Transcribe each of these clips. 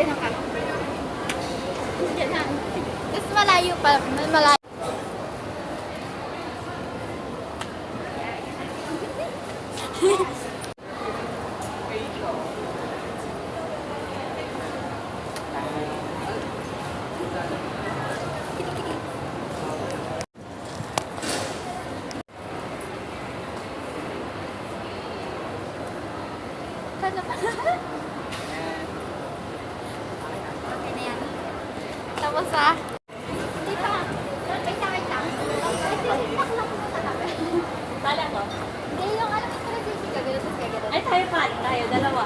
Ganun ka. Ganun. Tapos malayo pa. Malayo. Paano pa? Okay na yan. Tapos dito ka. Wait lang. Bala ko? Hindi, yung ano ko na sisi ka. Ganun, tapos kagano'n. Ay, tayo, dalawa.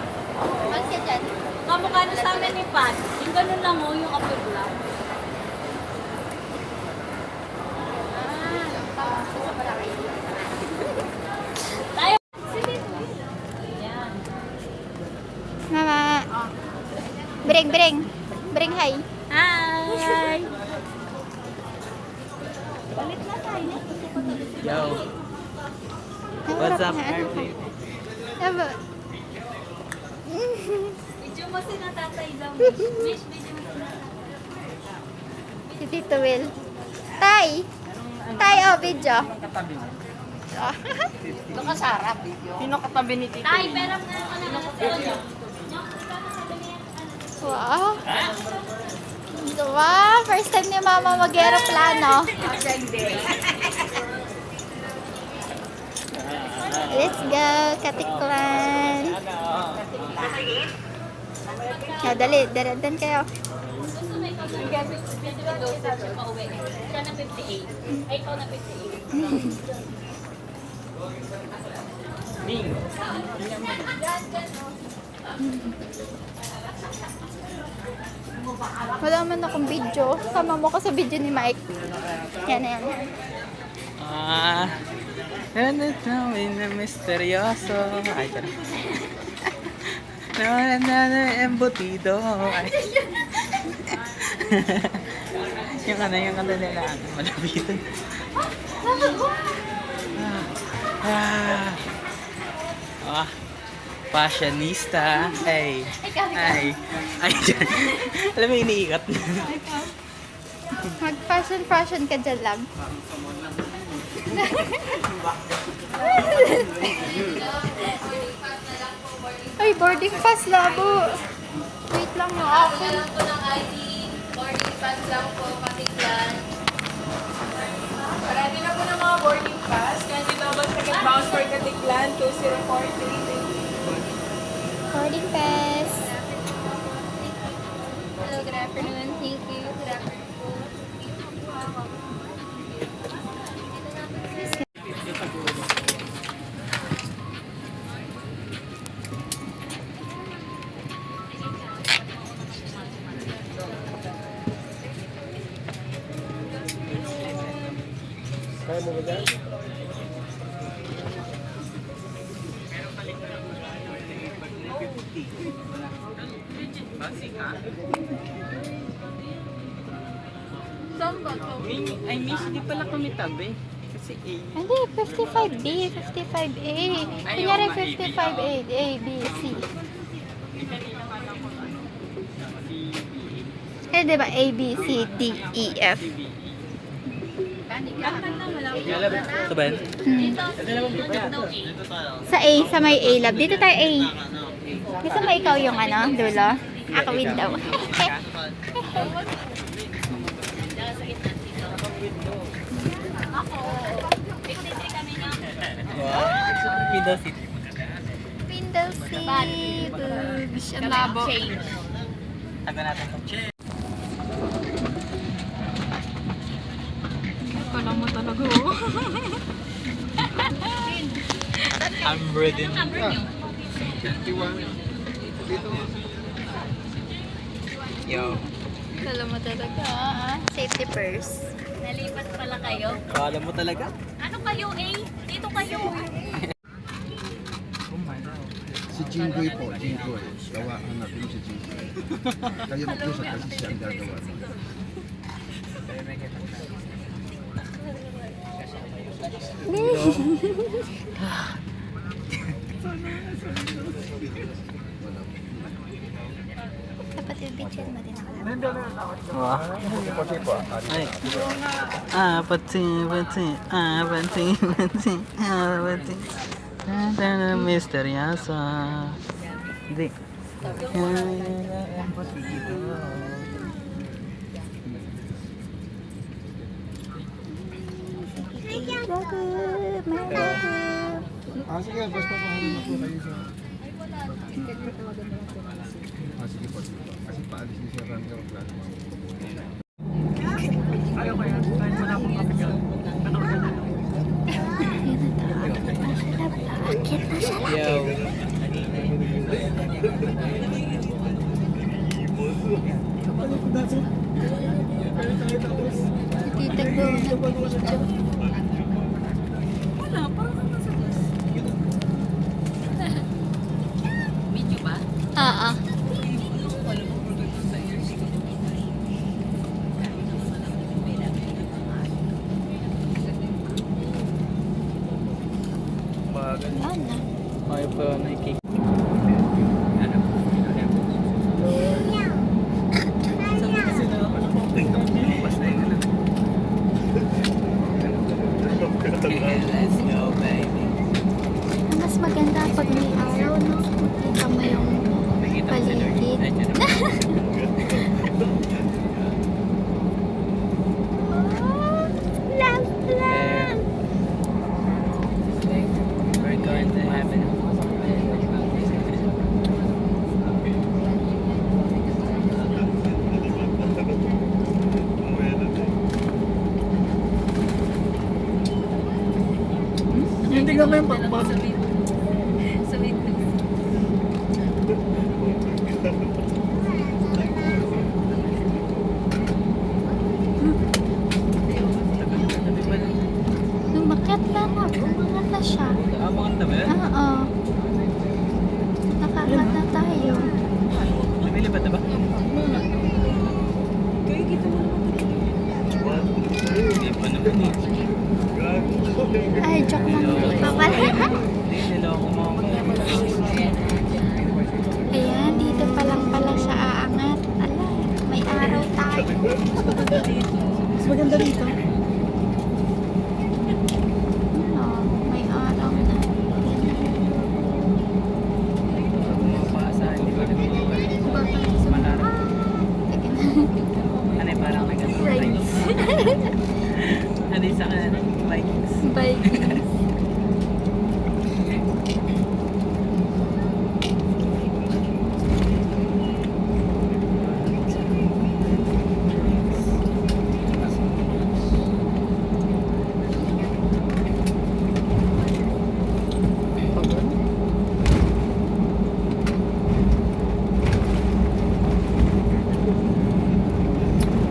Mas ka dyan. Kamukha na sa amin ni Pat. Yung ganun lang yung upload lang. Tayo! Yan. Mama. Bring. Bring hi. Hi! Balik na tayo. Yo, what's up, Airplane? Diba? Video mo si natatay daw. Miss, video mo si natatay. Si Tito Will. Tay! Tay, video. Katabi mo. Doon ka sa harap, video. Sino katabi ni Tito? Tay, pero nga ka na video. Wow. Wow, first time ni Mama mag-aeroplano. Let's go, Katiklan. Dali, daradan kayo. Gusto mo ikaw ng gamit sa dosage yung pauwi. Siya na 58. Ay, ikaw na 58. Ming. Wala man akong video. Sama mo ko sa video ni Mike. Yan. Ano na misteryoso. Ay, tara. Embutido. Ay. yung ano nila. Malapitan. Fashionista. Ay. Alam mo, iniikat na. Mag-fashion ka dyan lang. Ay, boarding pass labo. Wait lang mo ako. Kailangan ko ng ID. Boarding pass lang po, Katiklan. Marami na po ng mga boarding pass. Kandi Nobel Second Bound for Katiklan, 2043. Boarding pass. Hello, good afternoon. Thank you. Good afternoon. Kaya mo ba dyan? Saan ba to? Ay, miss, di pala kami tabi. Kasi A. Hindi, 55B, 55A. Kunyari 55A, A, B, C. Eh, di ba? A, B, C, D, E, F. Ito ba yan? Sa A, sa may A lab. Dito tayo A. Gusto mo ikaw yung ano, dulo? Ako window. Wow. Window seat. Window seat. Ang labo. Taga natin ito. Kala mo talaga, I'm ready. Yo. Kala mo talaga. Safety purse. Nalipat pala kayo. Kala mo talaga? Ano kayo, A? Dito kayo. Oh my God. Si Jinggoy po, Jinggoy. Gawaan natin si Jinggoy. Kayo mag-usap kasi siya ang gagawa. Dapat i-bitchin mo din ako. Wah. Ay. Pati. Misteryoso. Hindi. Sige, basta pahalin na po kayo sa... Sige po. Kasi paalis ni Sir Randy ang plano. Yo. Tita ko, nag-video. Video ba? Oo. Bagal. Wala na. Ay pa Nike. Let's go, baby. Mas maganda pag may araw, no? Kita mo yung paligid. Love, love. We're going to heaven. Hindi ka may pagpag. Sa witness. Lumakyat na na. Umangat na siya. Mga tabi? Oo. Nakakat na tayo. Lumilipad na ba? Hindi pa naman eh. Ay, joke lang. Papala. Hindi, niloko mo ako. Ayan, dito pa lang pala siya aangat. Ala, may araw tayo. Mas maganda dito. Ano, may araw na. Pumapasa, hindi ko rin malarap. Sige na. Ano eh, parang Rides. Ano yung sa kanan? Vikings. Vikings.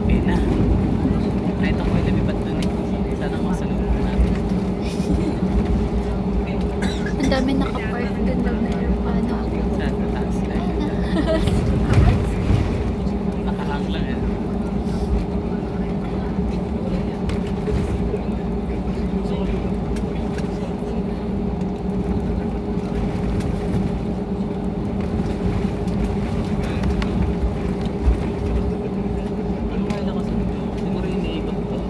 Eh na. Kahit ako ay lumipat dun eh. Sana masunod na natin. Ang dami nakapark dun daw na yung ano. Saan sa taas na. Nakahang lang eh. Ano kaya ako sa siguro iniikot ko.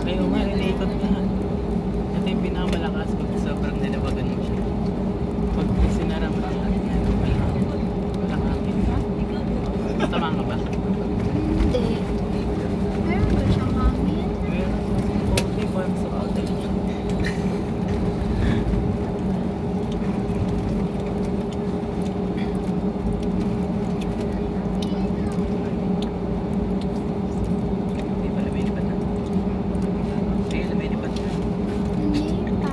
Kayo nga, iniikot ka. Ito yung pinakamalakas pag sobrang nilabagan mo siya. Pag sinara mo lang, walang hangin. Matama ka ba? Hindi. Meron ba siyang hangin? Meron. Okay, parang sa hotel. Hindi pa lumilipad na. Sige, lumilipad na. Hindi pa.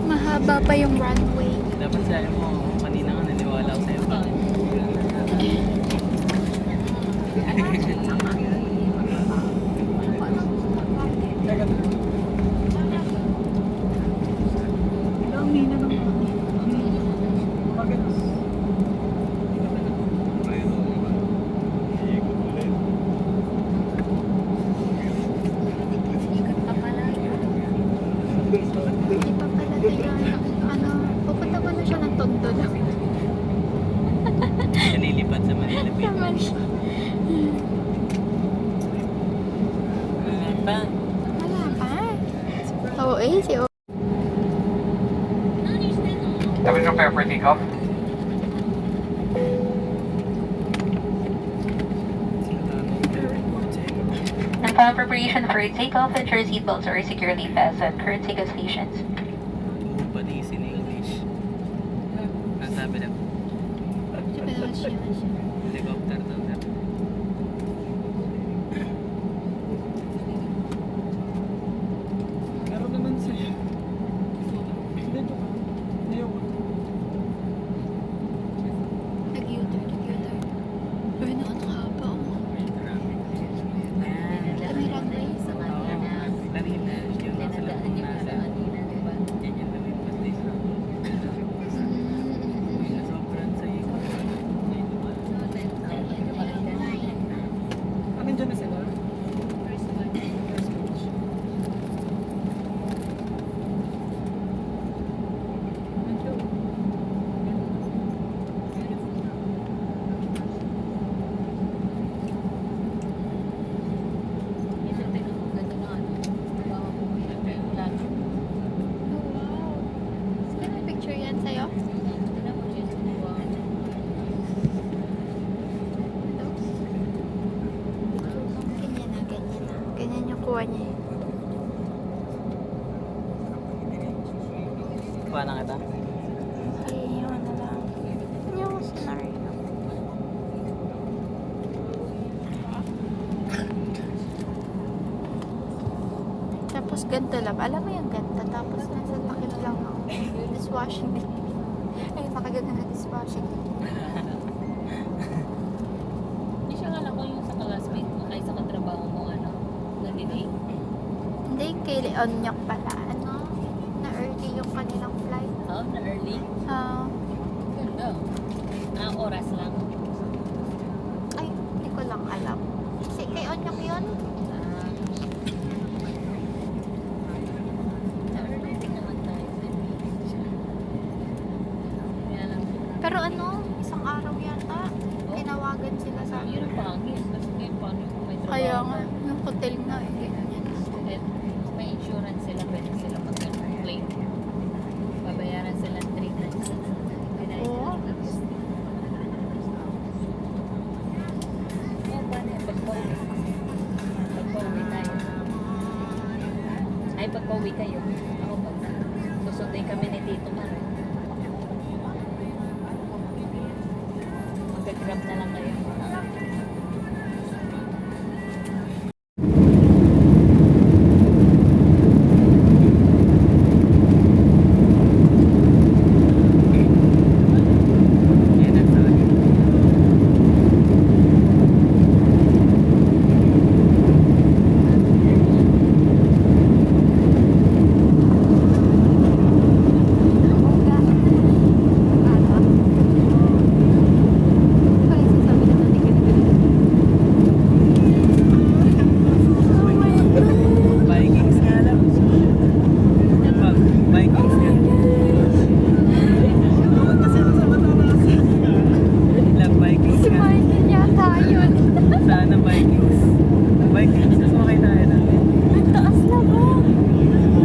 Mahaba pa yung runway. Dapat sabi mo, kanina nga naniwala ako sa'yo. Hindi pa pala tayo. Ano, pupunta pa na siya ng Tondo lang. Ay, si O. Tapos yung prepare for takeoff. And final preparation for takeoff, ensure seatbelts are securely fastened. Current takeoff stations. Pati in English. Ang sabi na, helicopter daw na. Meron naman siya. Nag-U-turn. Uy, no, ang haba. Kami runway. Kanina, yung nasa labong nasa. Yan yung lumipas din. Sobrang sa ikot. Nandiyan na sila. Oh, wow. Saan may picture yan sa'yo? Ganyan na. Ganyan yung kuha niya. Kuha na kita. Okay, yung ano lang. Yung scenario. Tapos ganito lang. Alam mo yung ganito. Tapos nasa takip lang ako. Dishwashing. Ay, nakaganda na dishwashing. Hindi siya kala ko yung sa classmate mo ay sa katrabaho mo ano, na-delay. Hindi, kay Leonyak pala. Ano? Na early yung kanilang flight. Oh, na early. Ganda. Oras lang. Ay, hindi ko lang alam. Kasi kay Onyak yun. Na early din naman tayo. Kaya lang, Pero ano, isang araw yata. Tinawagan sila sa yun ang pangit. Kasi ngayon paano kung may trabaho Kaya ka? nga, yung hotel na eh. Eh, may insurance sila, pwede sila mag-claim. Babayaran sila 3 times. Oo. Paano yung pagpauwi? Pagpauwi tayo. Ay, pagpauwi kayo. Ako pag susundin kami ni Tito Mar. Mag-grab na lang kayo. Yan ang sabi. Vikings nga lang. Vikings nga. Ilang Vikings Si nga. Martin yata yun. Sana Vikings. Vikings, mas makay tayo natin. Ang taas na ba?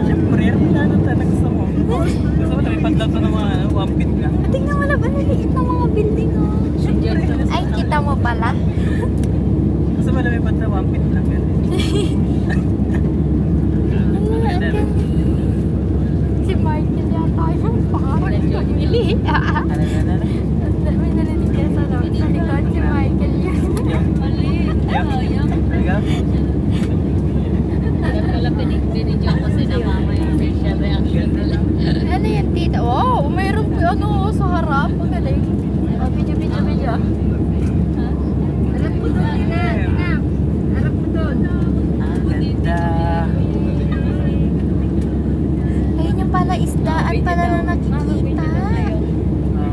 Siyempre, wala na talaga sa mo. Gusto mo, lumipad lang ito ng mga wampit ka. Tingnan mo na ba, naliit ng mga building oh. Ay, kita mo pala. Gusto mo, lumipad sa wampit lang yan. Maganda rin. Si Martin yata yun. Pangarap pumili. Ano? May narinig ka sa loob. Sa likod si Michael yun. Talaga? Kaya pala binidyo ko si na mama yung facial reaction nila. Ano yan, tita? Wow, mayroon po ano sa harap. Ang galing. Oh, video. Harap mo doon, Tina. Harap mo doon. Ang ganda. Ayun yung pala isdaan pala na nakikita.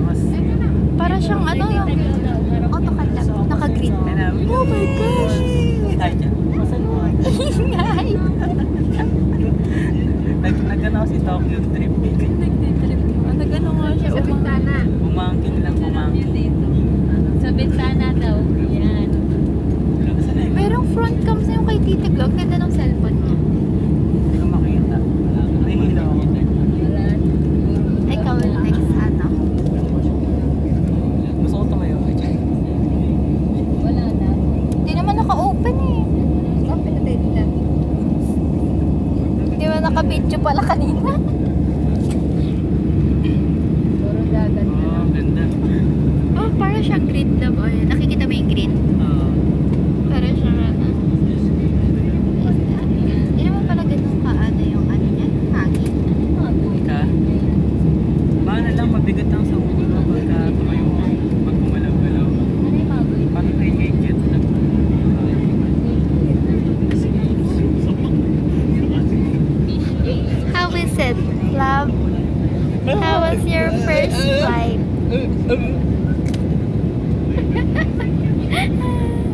Mas Para siyang ano, AutoCAD lang. Naka-green. Oh my gosh! Ay, dyan. Ingay! Nag-ano ako si Tokyo trip. Nagtitrip. Nag-ano nga siya. Sa bintana. Bumangking lang, bumangking. Sa bintana daw. Yan. Saan na yun? Merong front cam sa yung kay Tita Glock. Ganda ng cellphone niya. Hindi ko makita. May Green love oil. Nakikita mo yung green? Para siya ano. Hindi naman pala ganun kaano yung ano niya. Hangin. Ka? Baka na lang mabigat ang sa ulo pagka tumayo ka. Pag gumalaw-galaw. Parang kay-jet lang. How is it, love? How was your first flight?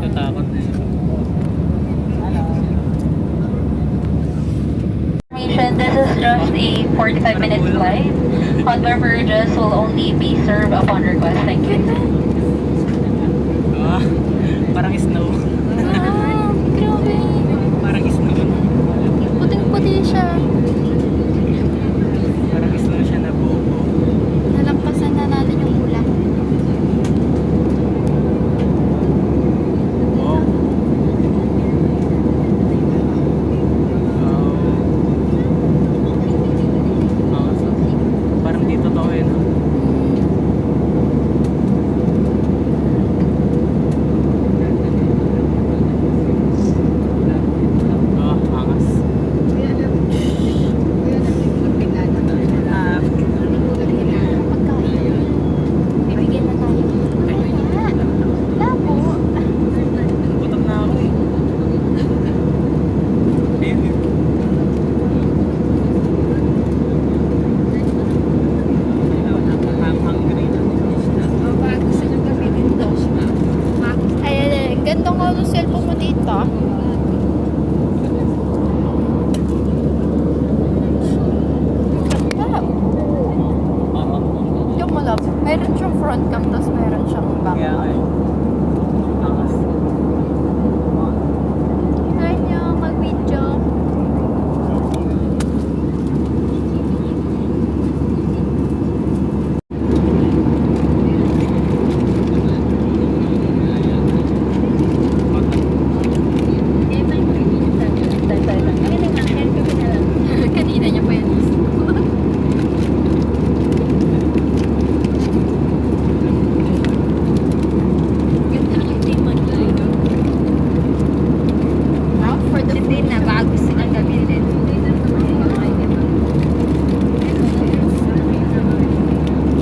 Natakot na yun. This is just a 45-minute flight. Hot beverages will only be served upon request. Thank you. Ah, parang snow. Wow, grabe. Parang snow. Puting-puti siya. Parang snow siya na buo. Nalampasan na natin yung ulan. Wow. Wow. Parang dito to eh, no? Oh, angas. Ah, Pagkain. Bibigyan na tayo. Labo. gutom na ako eh. Baby. I'm hungry na. Ayan eh. Ganda nga yung cellphone mo dito. Ganda. Yung malap. Meron siyang front cam, tapos meron siyang back Kaya nga cam. eh. Angas. Try niyo mag-video. Kanina niya pa yan. Now for the food na bago silang gamitin.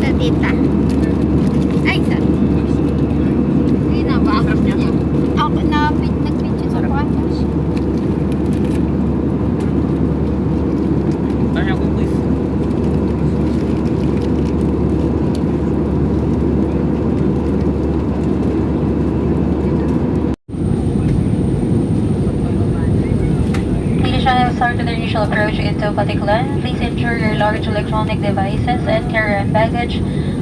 Sa tita. Ay, sa. Hindi na bago niya. Ako na nag-video sa podcast. Ano ako quiz? Ladies and gentlemen, start to the initial approach into Patiklan. Please ensure your large electronic devices and carry-on baggage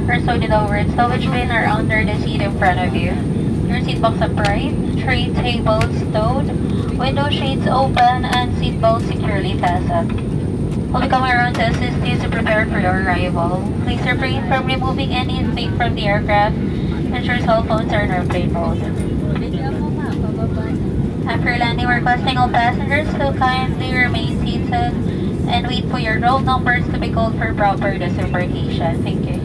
are stowed in the overhead stowage bin or under the seat in front of you. Your seat box upright, tray tables stowed, window shades open, and seat belts securely fastened. We'll be coming around to assist you to prepare for your arrival. Please refrain from removing any thing from the aircraft. Ensure cell phones are in airplane mode. After landing, we're requesting all passengers to kindly remain seated and wait for your roll numbers to be called for proper disembarkation. Thank you.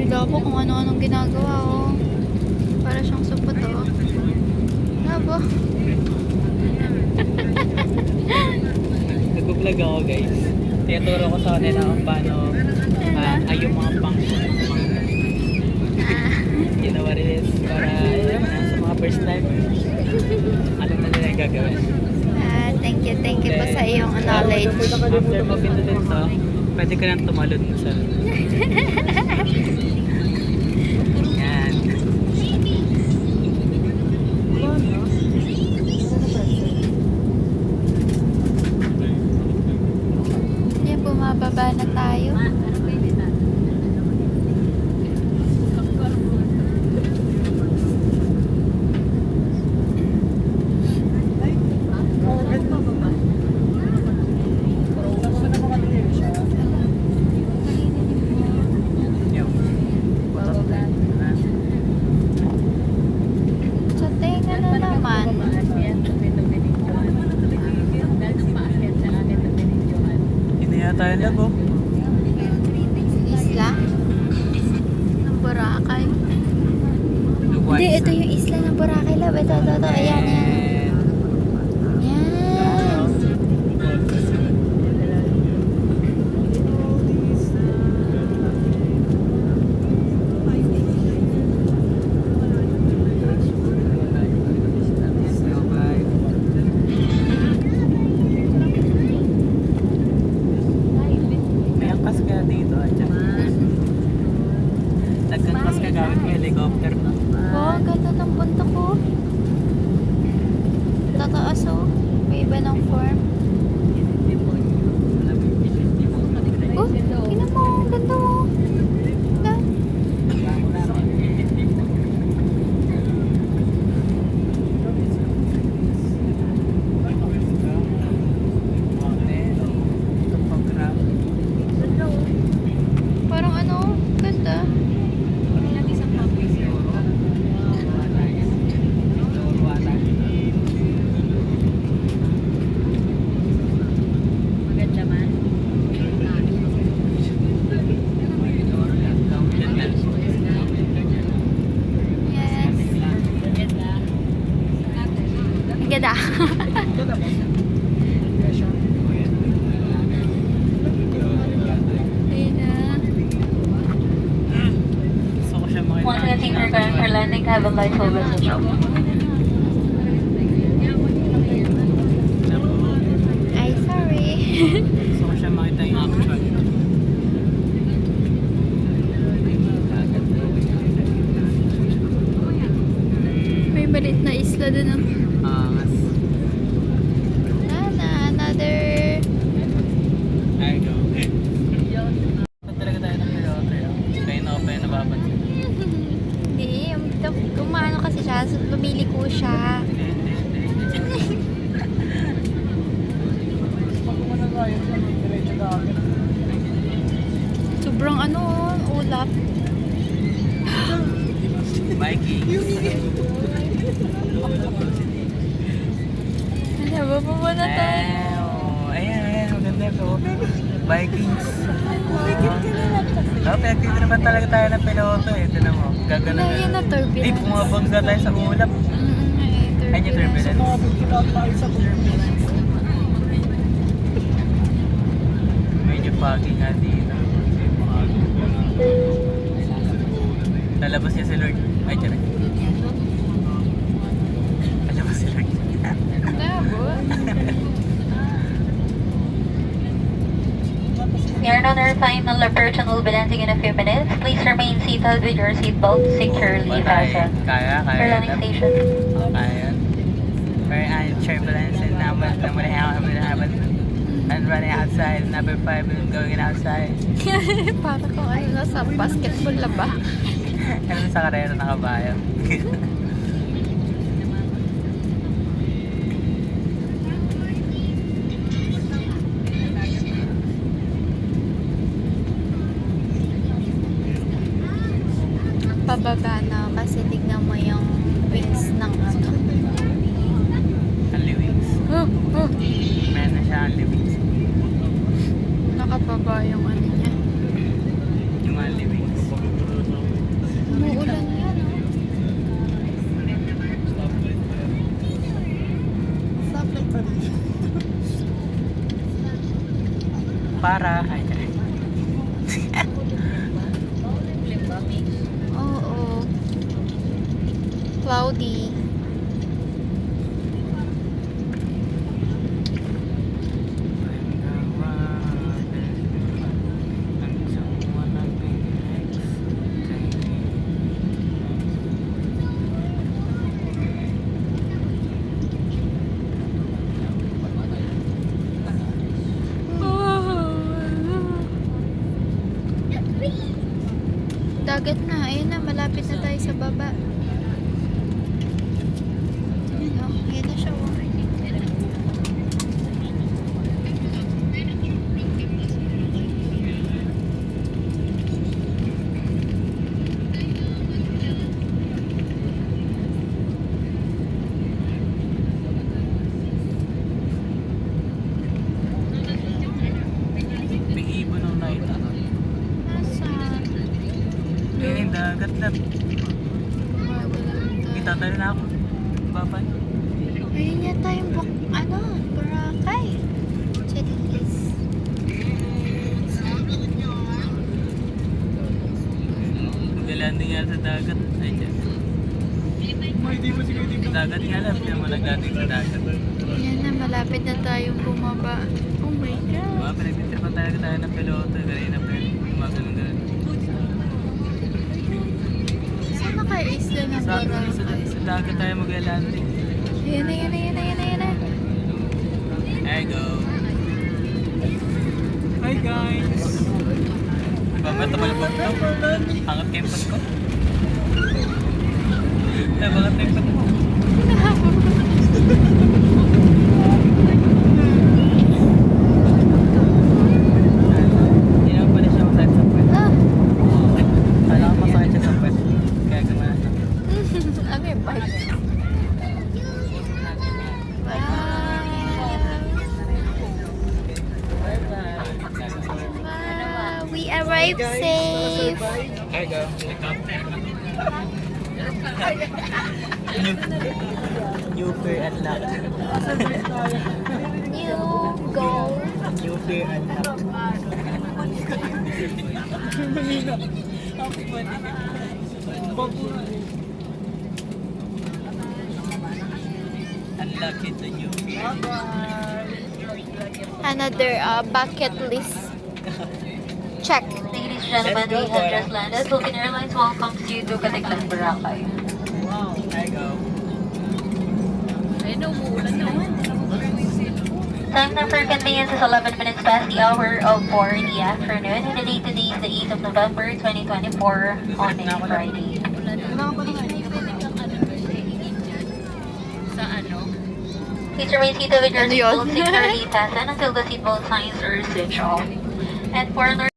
Labo kung ano-anong ginagawa, oh. Para siyang supot, oh. Labo. Nag-vlog ako guys. Tinuturo ko sa kanila kung paano ay yung mga function. You know what it is? Para ayun, sa mga first time, alam na nila yung gagawin. Thank you Thank you po sa iyong knowledge. After mo pindutin to, pwede ka nang tumalon mo sa... Yan. Yan, bumababa na tayo. Sa tenga na naman. Hindi na tayo labo. Isla? Ng Boracay. Hindi, ito yung isla ng Boracay, love. Ito. Ayan, yan. Yan. May angkas kaya dito. Nagkangkas ka gamit mo helicopter na. Oh, ang ganda ng punta ko. Tataas oh. May iba ng form. Oh, tingnan mo. Ang ganda oh. Ganda. Parang ano, ganda. Maganda man. Yes. Ang ganda. Ayun na. Gusto ko siya makita. Once again, thank you again for landing. Have a nice message. Ay, sorry. Gusto ko siya makita yung actual. May balit na isla dun ang... Angas. Another... I go. Talaga tayo ng piloto yun. Kaya na ako pa yung nababansin. Hindi, kumano kasi siya, so pumili ko siya. Sobrang ano, ulap. Vikings. Ano ba po na tayo? Ayan, maganda po. Vikings. Pinagtito naman talaga tayo ng piloto eh. Ito na mo, gagana Ano yun na turbulence? Ay, bumabangga tayo sa ulap. Ay, yung turbulence. Medyo foggy nga dito. Lalabas niya si Lord. Ay, tiyarik. Lalabas si Lord. We are on our final approach and will be landing in a few minutes. Please remain seated with your seatbelt securely fastened. Kaya. For landing station. Kaya. Very turbulence and now and running outside. Number 5 and going outside. Para kung ano na sa basketball na ba? Ano sa karera ng kabayo? Pababa na kasi tignan mo yung wings ng ano. Only wings. Meron na siya only wings. Nakababa yung ano niya. Yung only wings. Umuulan yan oh. Para, ay, tiyarik. Oo. Cloudy. dagat na. Ayun na, malapit na tayo sa baba. Ayun, oh, ayun na siya. Oh. May ibon ng nakita. Nasaan? Ayun yung dagat na. Kita tayo na ako. Bapan. Ayun yata yung Boracay. Chililis. Mag-landing nga sa dagat. Ay, dyan. Sa dagat nga lang. Kaya malagdating sa dagat. Yan na, malapit na tayong bumaba. Oh my God. Diba, pinagtitripan tayo ng piloto. Kanina pa yun. Gumagano ganun. Saan na kayo isla ng Sa Boracay? dagat tayo mag-landing. Ayan na, ayan na, ayan na, ayan na, ayan na. There you go. Hi guys! Diba ba tumalabog to? Angat kempot ko. Angat kempot ko. Hindi naman pala siya masakit sa puwet. Ah, Kala ko masakit siya sa puwet. Kaya gumana siya. ano yung bike? Wow, we arrived safe. There you go. New fear unlocked. New goal. New fear unlocked. Unlock it, the new fear. Another bucket list. Check. Ladies and gentlemen, we have just landed. Philippine Airlines welcomes you to Caticlan, Boracay. Wow, there you go. Ayun na, umuulan na. Time now for convenience is 11 minutes past the hour of 4 in the afternoon. And the date today is the 8th of November, 2024, on a Friday. Sa ano? Please remain seated with your Ano yun? seatbelt securely fastened until the seatbelt signs are switched off. And for alert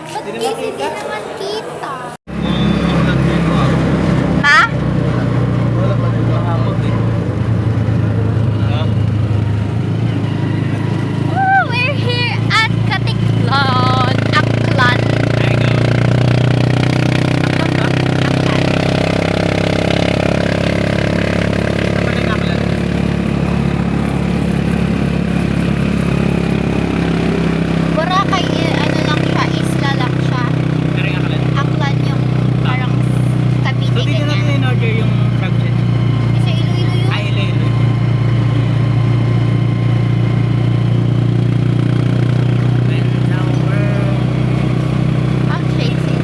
Ba't hindi naman kita? Ha? Mahamog eh. Oh, we're here at Caticlan, Aklan. There you go. Boracay, ano lang siya, isla lang siya. Aklan yung parang Cavite So, dito natin ganyan. in-order yung crab chat. Kasi Iloilo yun. Ay, ilo. When the world... Ang shades eh.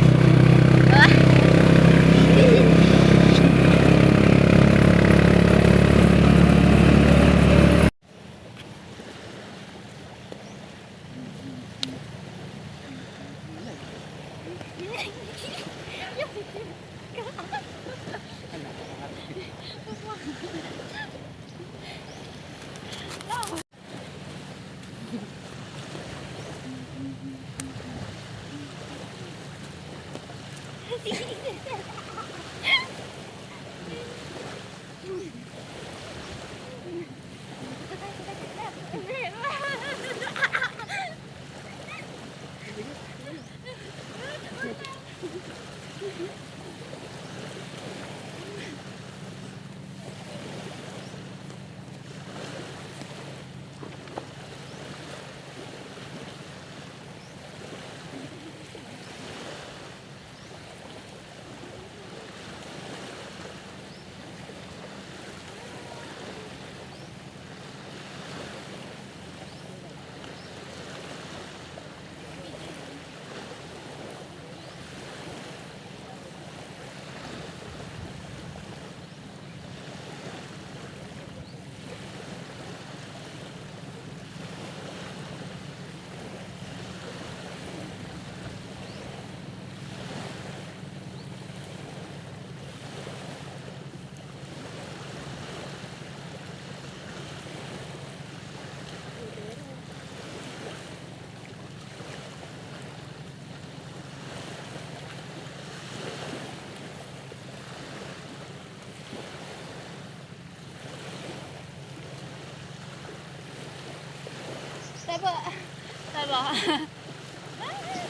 mo.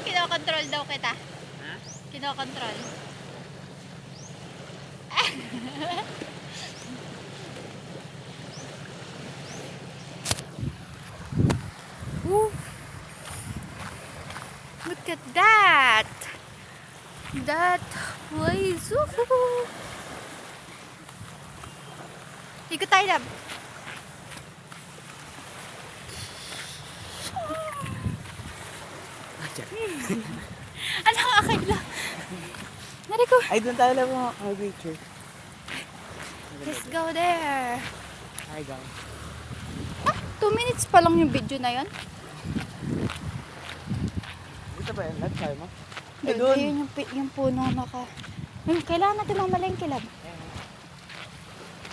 Kinokontrol daw kita. Ha? Kinokontrol. Woo. Look at that. That place. Woohoo. Ikot tayo, lab. Ano ang akin lang? Nari ko. Ay, doon tayo lang mga picture. Let's go there. Ay, go. 2 minutes pa lang yung video na yon. Dito ba yan? Lahat tayo mo? Doon. Ayun yung puno naka. Kailangan natin mamalengke, lab.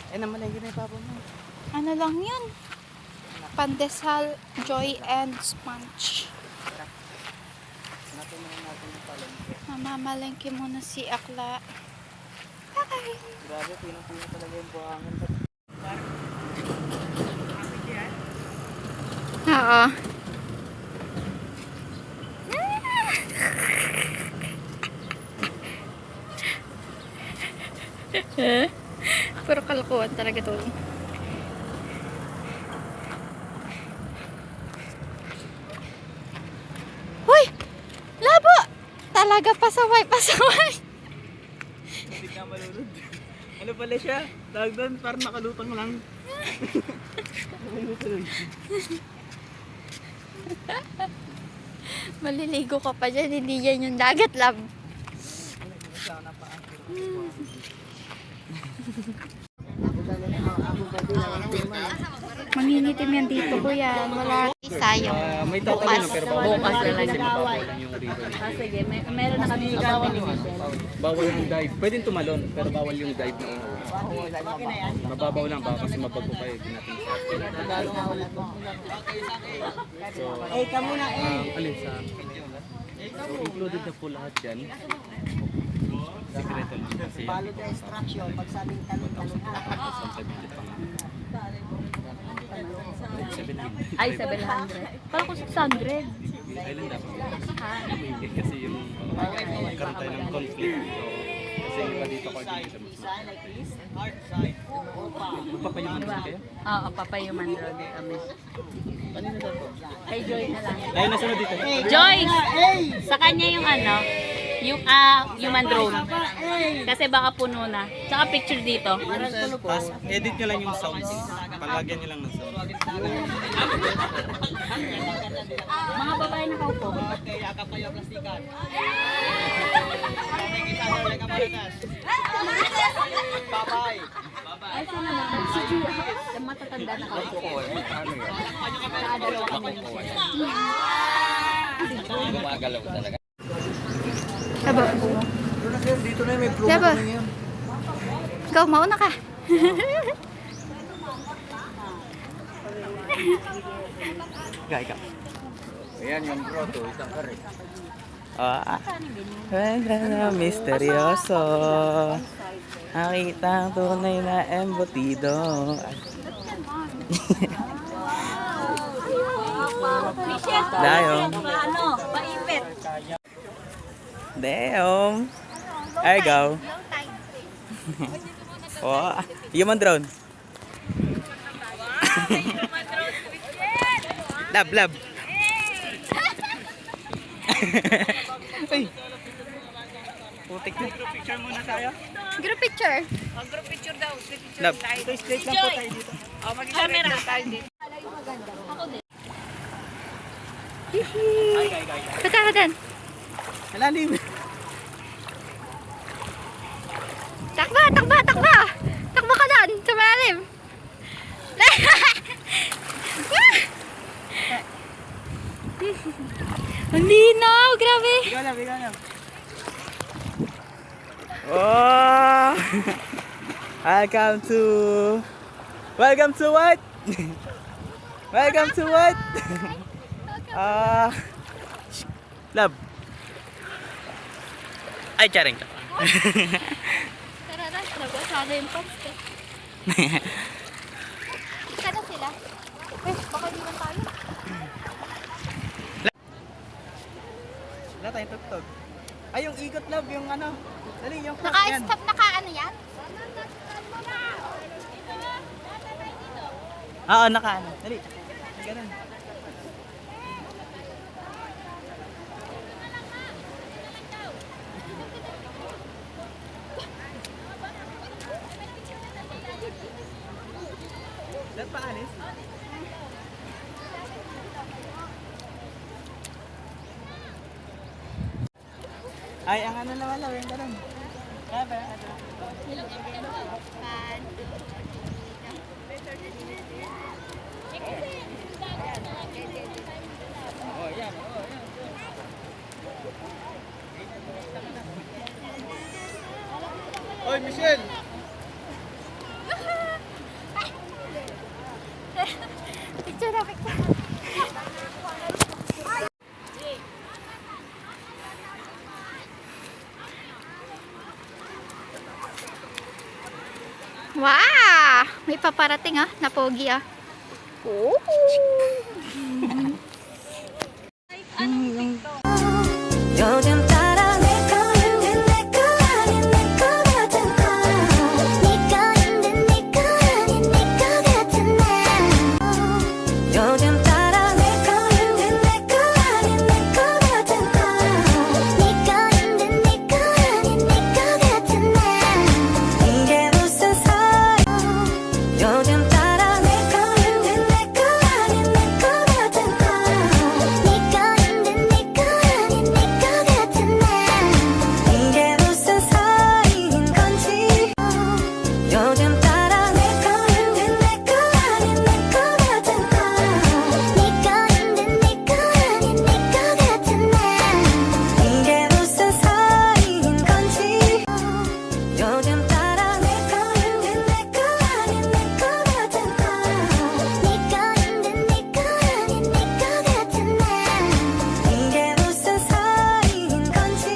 Eh, namalengke na yung papa mo. Ano lang yun? Pandesal, Joy, and Sponge. Natin natin yung palengke. Mamamalengke muna si Akla. Bye! Grabe, pinang-pina talaga yung buhangin. Oo. Pero kalokohan talaga to. Hoy! Labo! Talaga pasaway, pasaway. Hindi ka malunod. Ano pala siya? Tawag doon, parang nakalutang lang. Maliligo ka pa dyan, hindi yan yung dagat, lab. Mangingitim yan dito, kuya. Wala isayo. May tatanong pero Bukas na lang. yung ribbon. Sige, meron na kami Bawal yung dive. Pwedeng tumalon, pero bawal yung dive na una. Mababaw lang baka kasi mabago kayo. Hindi natin so, alin sa so, included na po lahat yan. Sikreto lang kasi follow the instruction pag sabing talon-talon Ay, 700. Parang ko 600. Island dapat. Kasi yung magkaroon tayo ng conflict. So, kasi iba dito ko dito. Magpapayuman ba kayo? Oo, papayuman road kami. Kanina daw po? Kay Joy na lang. Tayo nasunod dito. Joy! Sa kanya yung ano, yung human drone. Kasi baka puno na. Tsaka picture dito. Tapos edit nyo lang yung sounds. Palagyan nyo lang ng sounds. Mga babae na kaupo. Ay, sana naman. Si Julia. Yung matatanda na kaupo. Nakadalawa kami. Gumagalaw talaga. Labo. Dito na may promo Labo. ngayon. Ikaw, mauna ka. Gaya ka. Ayan yung grotto, isang kare. Misteryoso. Nakita ang tunay na embutido. Dayong. Ano? Paipit. Damn. There you go. Oh, human drone. Lab. Ay. Putik na. Picture muna tayo. Group picture. Lab. Straight lang po tayo dito. Camera. Punta ka dyan. Malalim. Takba! Takba ka dyan! Sa malalim! Ang linaw! Grabe! Ikaw lang. Oh! Welcome to what? Welcome to what? Love. Ay, charing ka. Tara, nabasada yung pants ko. Sana sila. Baka di man tayo. Wala tayong tugtog. Ay, yung ikot love, yung ano. Dali, yung cross. Yan. Naka-stop, naka-ano yan? Oo, naka ano. Dali. Ganun. Dapat paalis? Ay, ang ano naman lang, yung ganun. Kaya ba, ano? Oh, yan. Oh, yan. Oy, Michelle! Picture na, picture. Wow! May paparating na pogi Oh! 요즘 따라 내 거는 내거 아닌 내거 같은 나 네 거인데 내거 아닌 내거 같은 나 요즘 따라 내 거는 내거 아닌 내거 같은 나네 거인데 내거 아닌 내거 같은 나 이게 무슨 사이 요즘 따라 내 거는 내거 아닌 내거 같은 나네 거인데 내거 아닌 내거 같은 나 이게 무슨 사이인 건지 요즘 따라 내 거는 내거 아닌 내거 같은 나네 거인데 내거 아닌 내거 같은 나 이게 무슨 사이인 건지 요즘 따라 내 거는 내거 아닌 내거 같은 나네 거인데 내거 아닌 내거 같은 나 이게 무슨 사이인 건지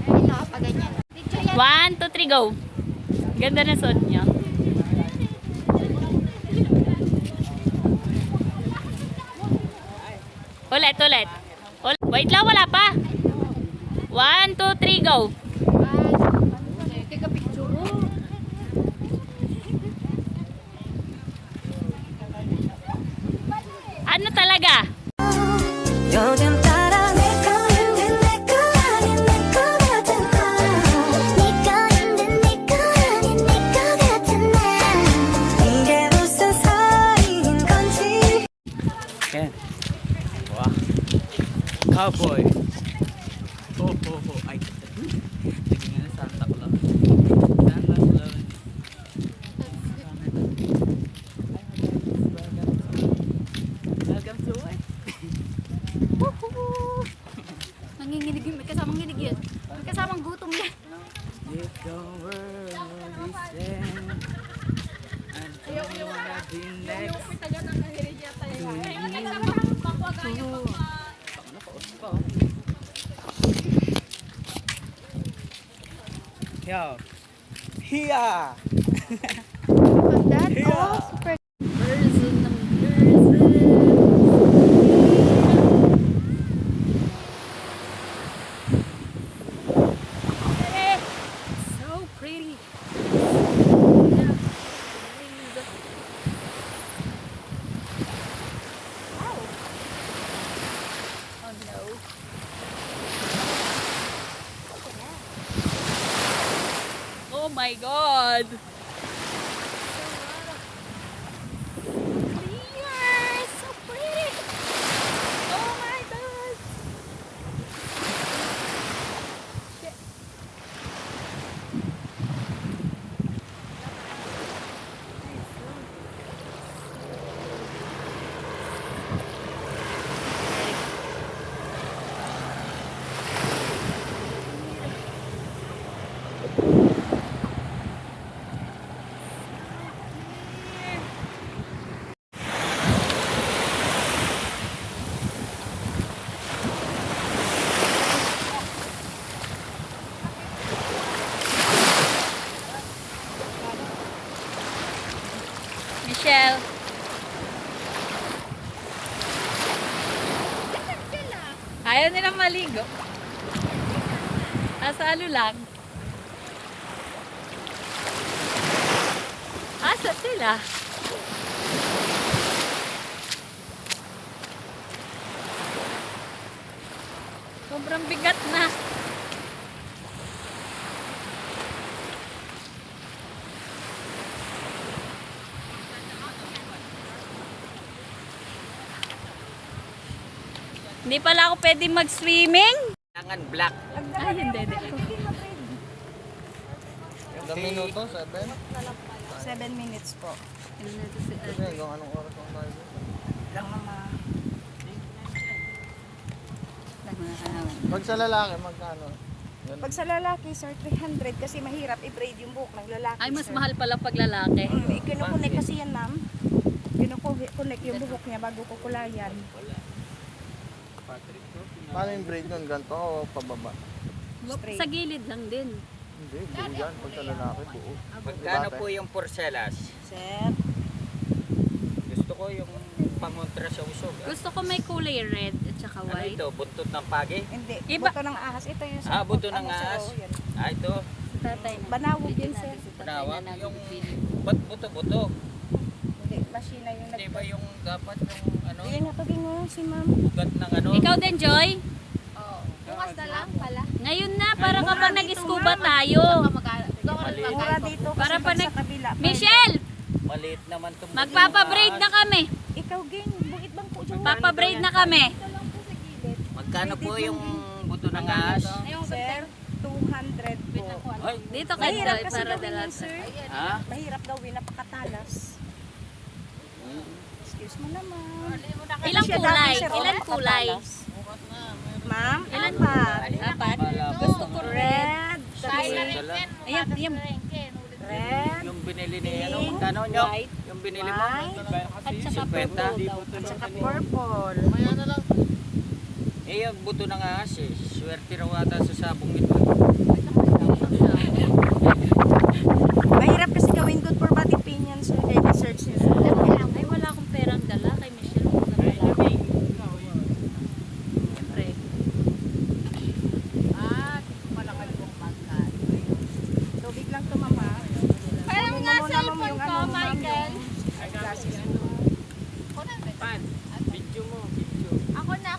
Ay, nakapaganyan. Picture yan. 1, 2, 3, go. Ganda na suot niyo. Ulit, ulit. Wait lang, wala pa. 1, 2, 3, go. Teka, picture. Ano talaga? 요즘 따라 내 거는 내거 아닌 내거 같은 나네 거인데 내거 아닌 내거 같은 나 이게 무슨 사이인 건지 Yan. Wow. Cowboy. Ho, ho, ho. Ay. Tingin nga na Santa Claus. Santa Claus. Welcome to what? Nanginginig yun. May kasamang nginig yun. May kasamang gutom yan. If the world is end, and you wanna be next. Yo. Hiya! That, Yeah. super. So pretty. Oh my god. Clear! So pretty! Oh my god. Ayaw nilang maligo. Asalo lang. Asa sila? Sobrang bigat na. Hindi pala ako pwede mag-swimming. Kailangan black. Ay, hindi. Ilang minuto? 7? 7 minutes po. Kasi hanggang anong oras ang tayo? Pag sa lalaki, magkano? Pag sa lalaki, sir, 300 kasi mahirap i-braid yung buhok ng lalaki. Ay, mas sir. mahal pala pag lalaki. Kinukunik kasi yan, ma'am. Kinukunik yung buhok niya bago kukulayan. Paano yung braid nun? Ganito o pababa? Sa gilid lang din. Hindi, buo yan. Pag sa lalaki, buo. Magkano po yung porcelas? Sir, Gusto ko yung pangontra sa usog. Gusto ko may kulay red at saka Ano white. ito? Buntot ng pagi? hindi. Iba- Buto ng ahas. Ito yung Buto ng sir, ahas. oh, yan. Ito. Tatay na. Banawag yun, sir. Panawag. Yung ba't buto-buto? Hindi, masina yung Hindi ba yung dapat yung ano? Hindi nga pagin mo si ma'am. Ugat ng ano? Ikaw din, Joy? Bukas na lang pala. Ngayon na, para kapag nag-scuba tayo. Mura dito kasi Para pa pag sa kabila. Michelle, Maliit naman itong magpapabraid na kami. Ikaw, Ging. Buit bang po dyan? Papabraid na kami. Magkano po yung buto ng ahas? Sir, 200 po. Ay, Dito kay Mahirap Joy kasi para gawin dalat. yun, sir. ha? Mahirap gawin, napakatalas. Excuse mo naman. Ilang Siya kulay? dati, sir, Ilan kulay? Ma'am, Ilan apat. Apat? Wala po. Gusto ko red. Red, Ayan, ayan. red, Yung binili ni ano? Magkano nyo? White. Yung binili mo? At saka 50. purple. at saka purple. Eh, yung buto ng ahas eh. Swerte raw ata sa sabong ito. Mahirap kasi gawin good for body pain yan, sir. Kaya research niyo, sir. Ay, wala akong perang dala kay Michelle. Siyempre. Tubig lang to, mama. Parang nga cellphone ko, Michael. Glasses mo. Pan, video mo. Video. Ako na.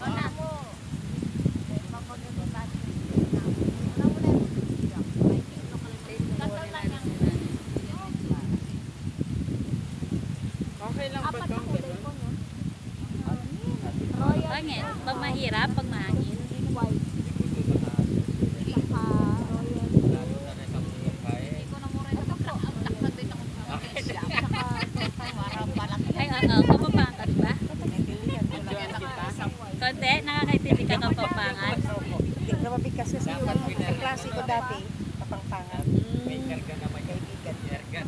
Okay lang ba ito? Pangit. Pag mahirap, pag mahangin. Ay, oo. Kapapangat ba? Konti? Nakakaintindi ka kapapangat? Hindi, lumabig kasi sa yung klase ko dati. Kapangpangan. Karga naman yung Kaibigan. karga.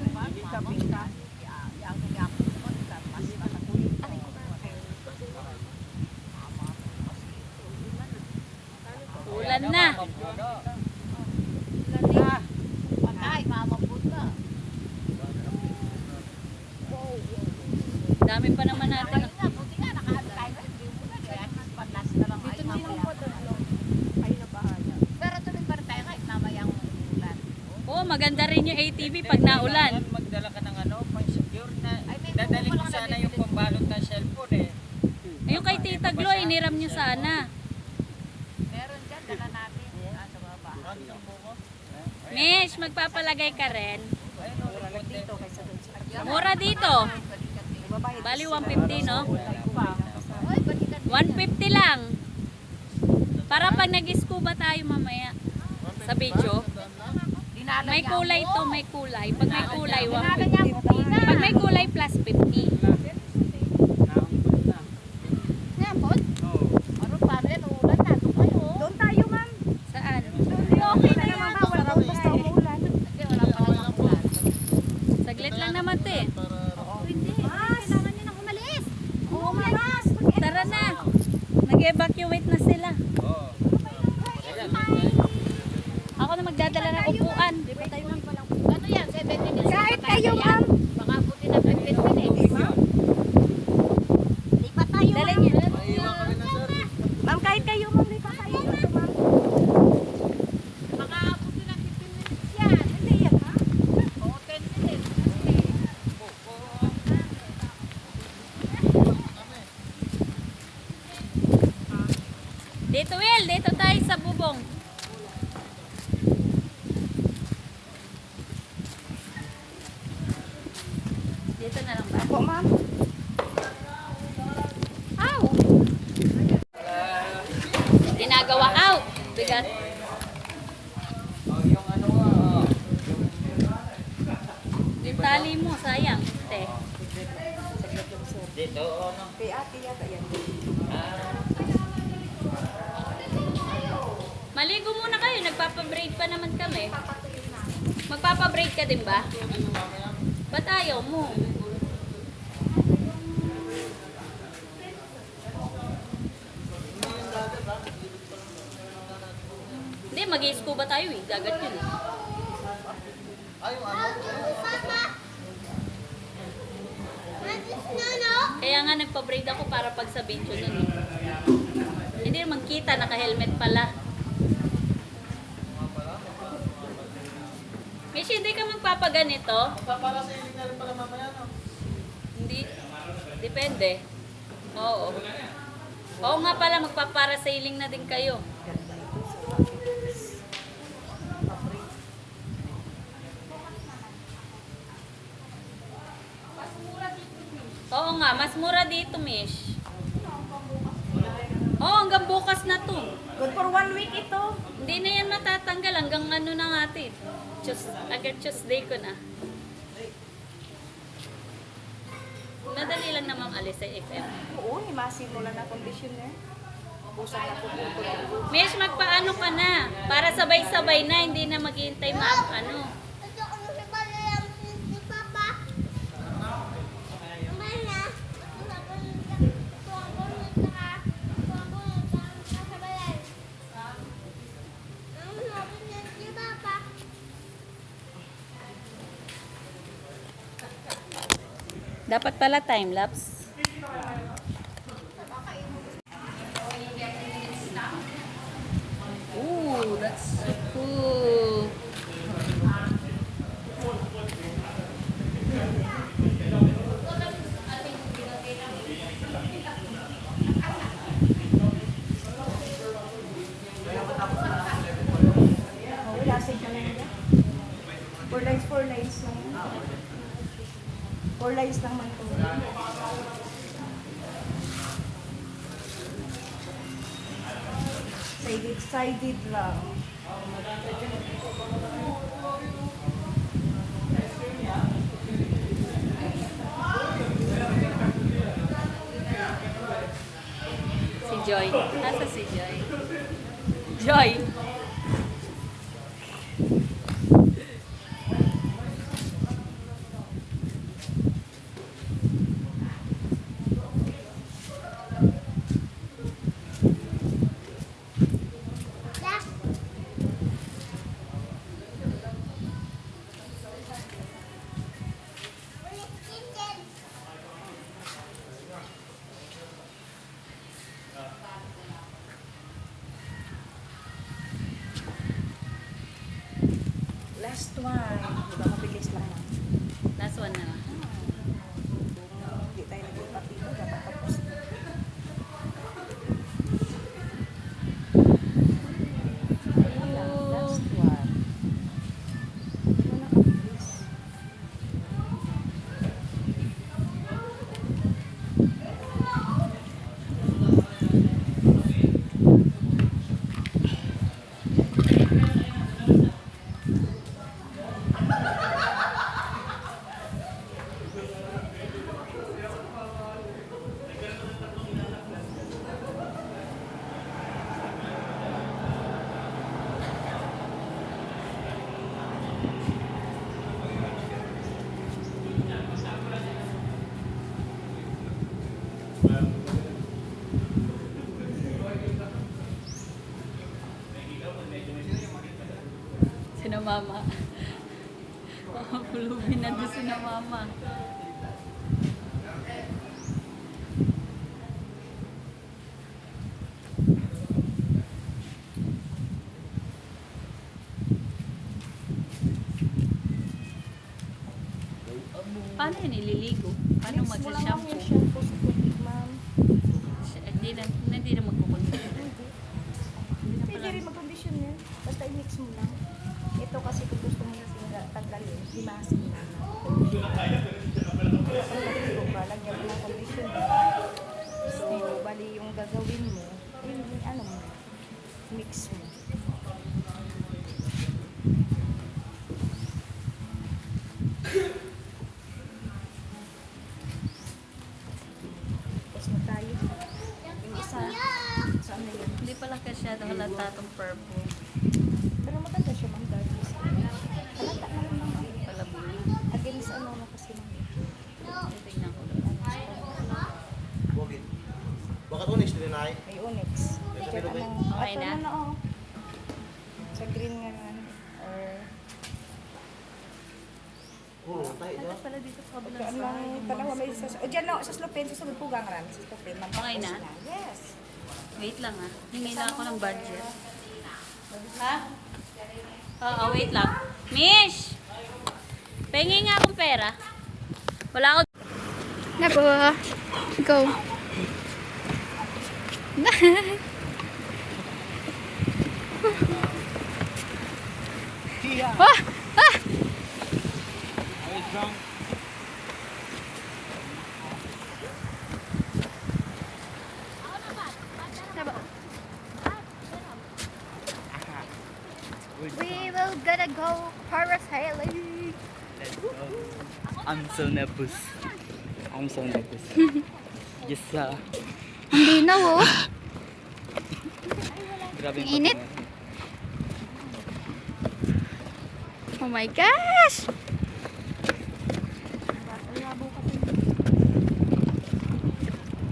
Ulan na. Dami pa naman natin. Oo, maganda rin yung ATV pag naulan. Magdala ka ng ano, pang-secure na. Dadalhin ko sana yung pambalot ng cellphone eh. Ayun kay Tita Glo, iniram niyo sana. Mish, magpapalagay ka rin. Mura dito. Bali 150, no? 150 lang. Para pag nag-scuba tayo mamaya sa video. May kulay to, may kulay. Pag may kulay, 150. Pag may kulay, plus 50. Doon tayo, ma'am. Saan? Okay na naman, bawal doon basta umuulan. Saglit lang naman, te. Kailangan niyo nang umalis. Umalis. Tara na. Nag-evacuate na sila. Oo. Ako na magdadala ng upuan. Kahit kayo, ma'am. Dala niyo. Ma'am, kahit kayo, ma'am. tali mo, sayang. Te. Kay ate yata yan. Maligo muna kayo, nagpapabraid pa naman kami. Magpapabraid ka din ba? Ba't ayaw mo? Hindi, mag-i-scuba tayo eh. Dagat yun eh. Kaya nga nagpa-braid ako para pag sa video nun eh. Hindi naman kita, naka-helmet pala. Mish, hindi ka magpapaganito? Paparasailing na rin pala mamaya, no? Hindi. Depende. Oo. Oo nga pala, magpaparasailing na din kayo. Oo nga, mas mura dito, Mish. Oo, hanggang bukas na to. Good for 1 week ito. Hindi na yan matatanggal hanggang ano na natin. Agad Tuesday ko na. Madali lang naman alis sa FM. Oo, himasin mo lang na conditioner. Busang na puputo. Mish, magpaano ka na? Para sabay-sabay na, hindi na maghihintay ano. Dapat pala time-lapse. Ooh, that's so cool. Oo, lasig ka lang yan. 4 lines lang yan. 4 lines lang man ito. Sided lang. Si Joy. Nasa si Joy? Joy! Last one. Diba, mabilis lang yan. Last one na. Hindi tayo nagpapatilo, dapat tapos na. Last one. Ano na kabilis? Sina mama. Pulubin na doon sina mama. Paano yun ililigo? Paano Mix mo lang ma'am mag-shampoo? yung shampoo sa tubig, ma'am. Hindi na magkukulit. Pwede rin mag-conditioner. Basta i-mix mo lang. Ito kasi kung gusto mo na tanggalin, himasin mo lang. Pagkatilo ka, lagyan mo ng conditioner. So, bali yung gagawin mo, yun, ano mo, mix mo. Ganda itong purple. Pero maganda siya, ma'am. Dahil halata naman naman. Alam mo. Against ano na kasi ma'am. Tingnan ko. Bakit unis din ay? May onyx. Check anong... Okay na? Ito na, oo. Sa green nga naman. Or... Oo, tayo na. Pala dito sa kabilang Ito anong tanawa may sa... O dyan no, sa slopin. Susunod po gang ram. Sa slopin. Ma'am. Okay na? Yes. Wait lang ah. Hingi lang ako ng budget. Ha? Oo, wait lang. Mish! Pengi nga akong pera. Wala ako. Nabo. Go. Ah! Ah! Nabo. We will gonna go parasailing. I'm so nervous. I'm so nervous. Yes, Hindi na oh. grabe Ang init. Oh my gosh!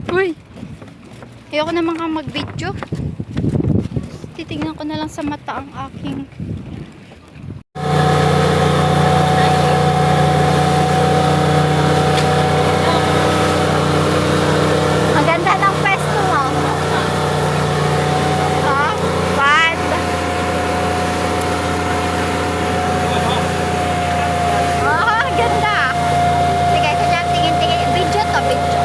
Uy! Ayoko naman kang mag-video. Titingnan ko na lang sa mata ang aking... Ang ganda ng pwesto mo. Ah, bad. Ah, ganda. Sige, kanya tingin-tingin. Video to, video.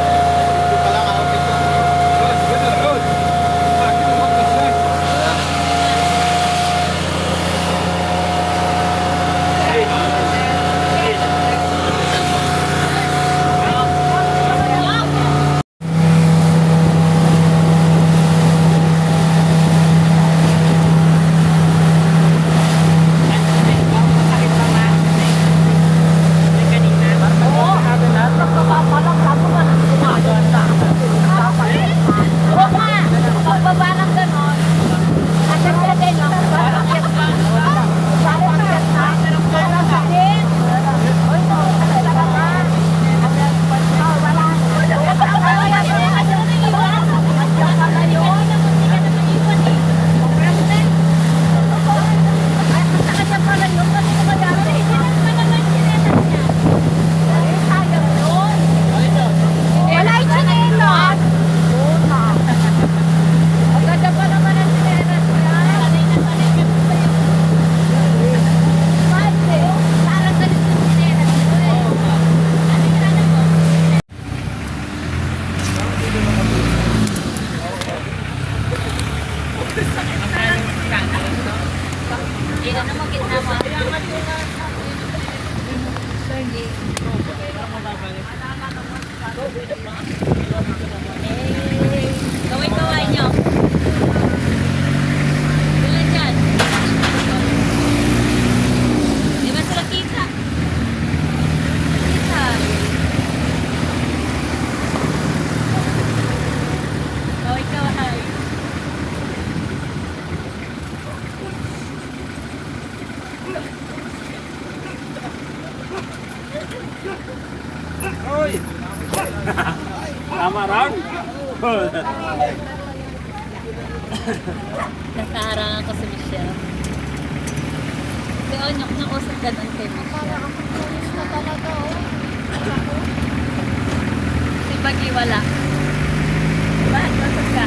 Gawin-gawin nyo. Ilan dyan? Di ba sila kita? Kita. Gawin-gawin. Tama ron? Nakaharangan ko si Michelle. Si Onyok, nakusap ganun kay Michelle. Si Bagi wala. Bakit? Basag ka?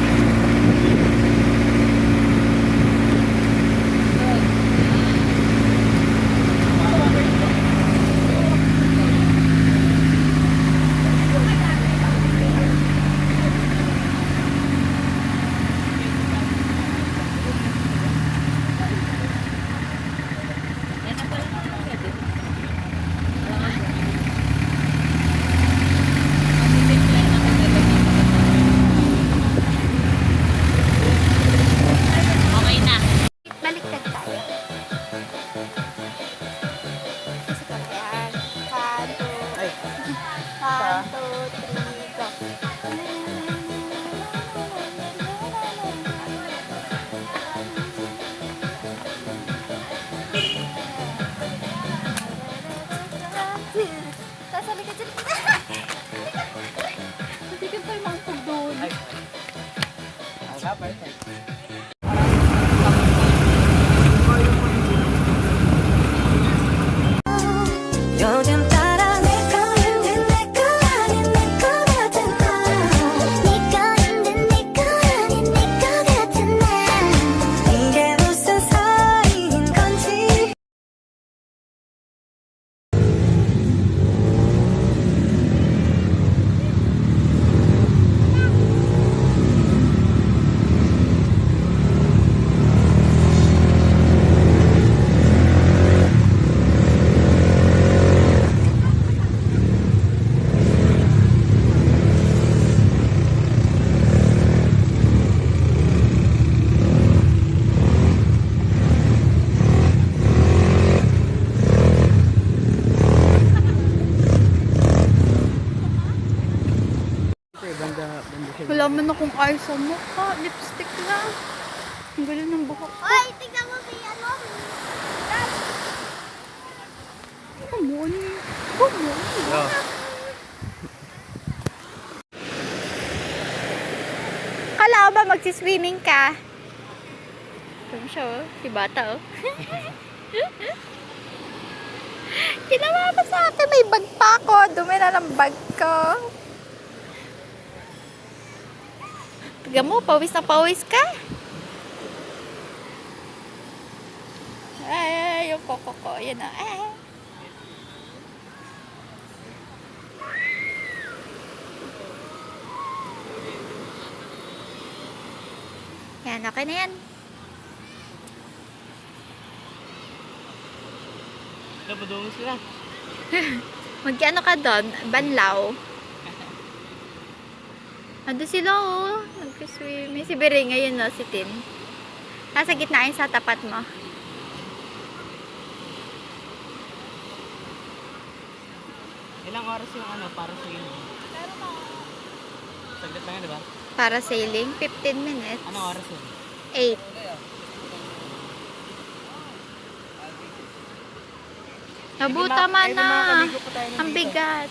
Yan na pala naman pwede. Wala ka dyan. Ang bibig lang natin nilagay. 요즘 따라 내 거인데 내 거 아닌 내 거 같은 나 네 거인데 내 거 아닌 내 거 같은 나 이게 무슨 사이인 건지 Wala man akong eyes sa mukha. Lipstick lang. Ang gulo ng buhok ko. Ay, tignan mo si ano. Come on. Come on. Kala ko ba magsiswimming ka? Ito siya oh. Si bata oh. Ginawa pa sa akin. May bag pa ako. Dumi na ng bag ko. Tignan mo, pawis na pawis ka. Ay, yung koko ko. Yan o. Yan, okay na yan. Napadungo sila. Mag-ano ka doon? Banlaw. Ando sila oh. Nag-swimming. Si Bering ngayon no, si Tin. Nasa gitna yun sa tapat mo. Ilang oras yung ano para sa inyo? Saglit lang yan, di ba? Para sailing, 15 minutes. Anong oras yun? 8. Nabuta man na. Ang bigat.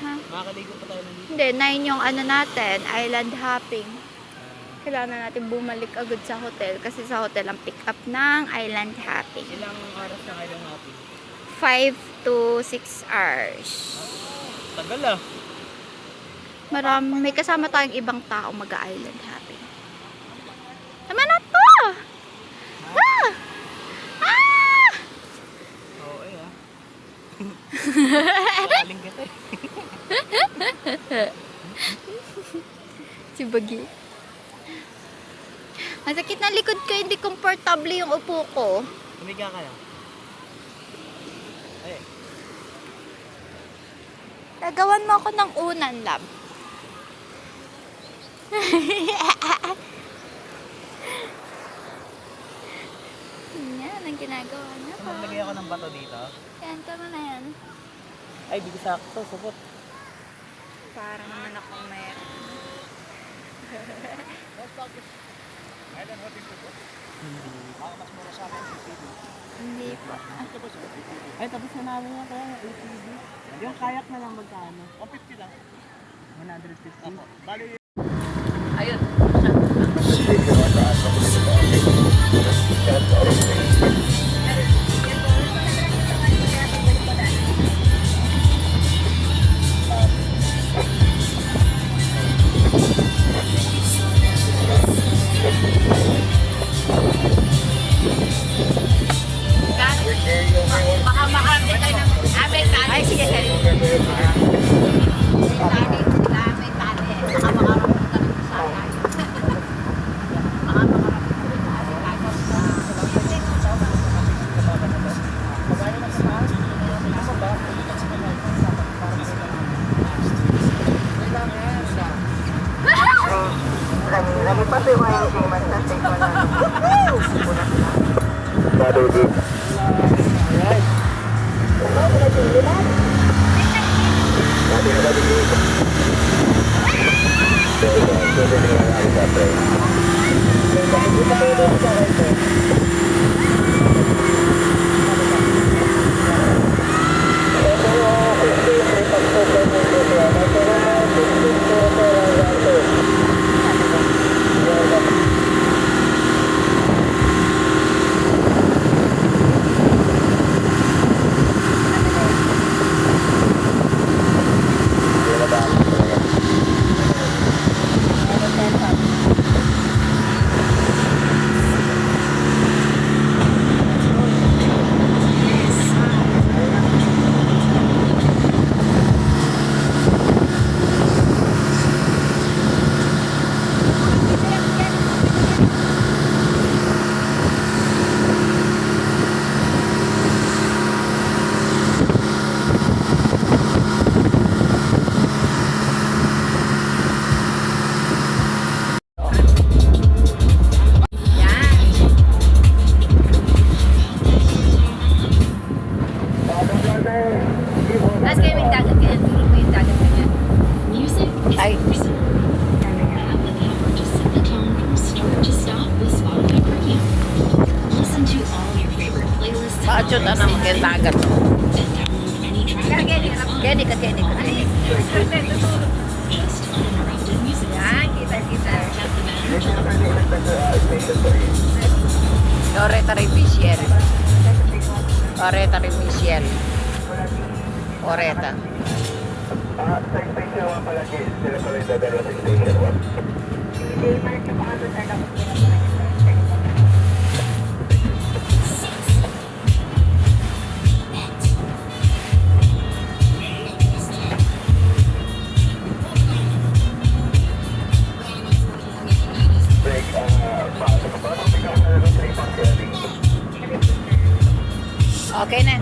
Ha? Makakaligo pa tayo nandito. Hindi, 9 yung ano natin, island hopping. Kailangan natin bumalik agad sa hotel kasi sa hotel ang pick up ng island hopping. Ilang oras na kayo natin? 5 to 6 hours. Tagal ah. May kasama tayong ibang tao mag-island hopping. Tama na to! Ah! Ah! Oo eh ah. Kaling kita eh. Si Bagi. Ang sakit na likod ko, hindi komportable yung upo ko. Humiga ka lang. Ay. Nagawan mo ako ng unan, lab. Yan ang ginagawa niya. Maglagay ako ng bato dito. Yan, tama na yan. Ay, di ko sakto. Supot. Para naman akong mayroon. Hindi pa. Ay, tapos na namin yan kaya. ATV. Yung kayak na lang magkano? 150 lang. 150? Opo. Bali. Ayun. Ay, sige, sige. Picture na naman kaya dagat. Gani ka. Yan, kita. Loretta Michelle. Oreta. Okay na.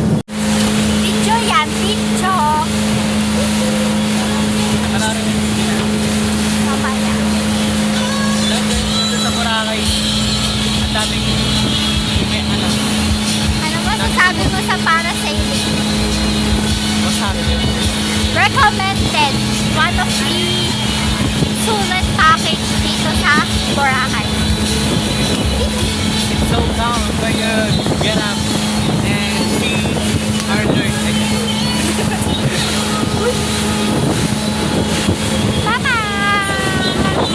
Picture yan, picture. Mamaya. Dito sa Boracay, ang daming may Ano masasabi mo sa parasailing? masabi yun. Recommended. One of the soonest package dito sa Boracay. So down where you get up and see our Lord. Bye-bye!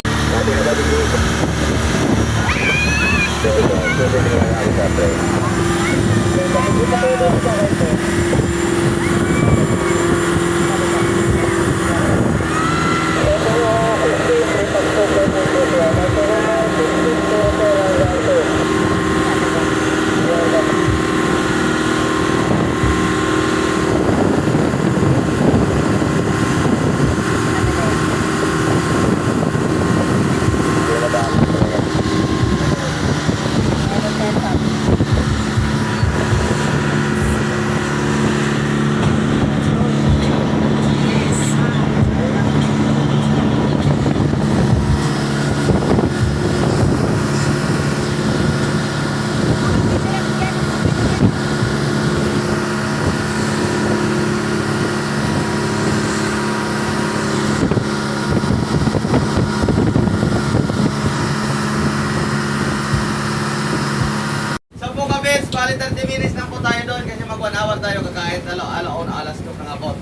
Sa po kabis, bali 30 minutes lang po tayo doon kasi mag-1 hour tayo kakain alaon alas 2 ng abot.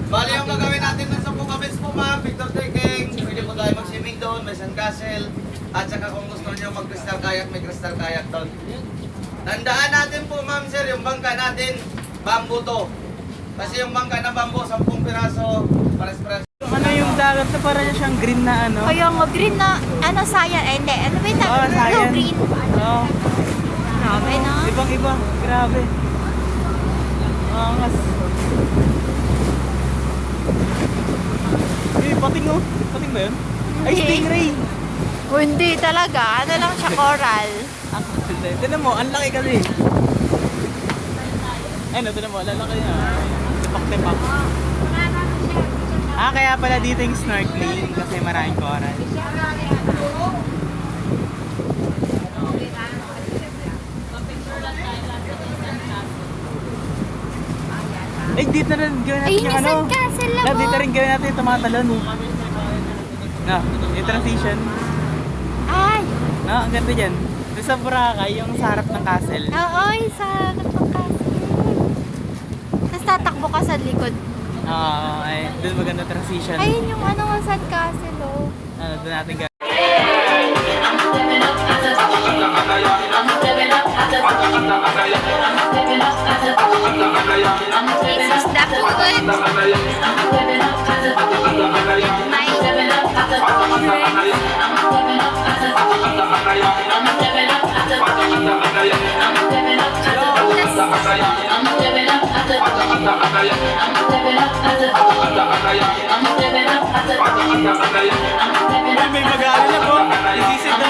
Bali yung gagawin natin doon sa po kabis po ma'am, Victor Taking, pwede po tayo mag-swimming doon, may sandcastle, at saka kung gusto nyo mag-crystal kayak, may crystal kayak doon. Tandaan natin po ma'am sir, yung bangka natin, bamboo to. Kasi yung bangka na bamboo, 10 piraso, pares-pares. Ano yung dagat na parang siyang green na ano? Kaya nga green na, ano sayang, eh hindi, ano ba yung Oh, tawag? sayang. No, green. Oo. Grabe no? Ibang-iba. Grabe. Angas. Pating oh. Pating ba yun? Ay, Hindi. stingray. O hindi talaga, ano lang siya, coral. Tinan mo, ang laki kasi. Ay, no, tinan mo, ang laki niya. Tipak-tipak. Kaya pala dito yung snorkeling kasi maraming coral. Ay, dito na rin gawin natin Ayun yung yung ano. sandcastle lang, Love, dito oh. rin gawin natin yung tumatalon. Na, yung transition. Ay, No, ang ganda dyan. Doon sa Boracay, yung sa harap ng castle. oo, sa nagpangkasal. Tapos tatakbo ka sa likod. Oo, ay, doon maganda transition. Ayun yung ano, sandcastle, oh. Doon natin gawin. Jesus, the food. May mag-aaral ako. Isisid na.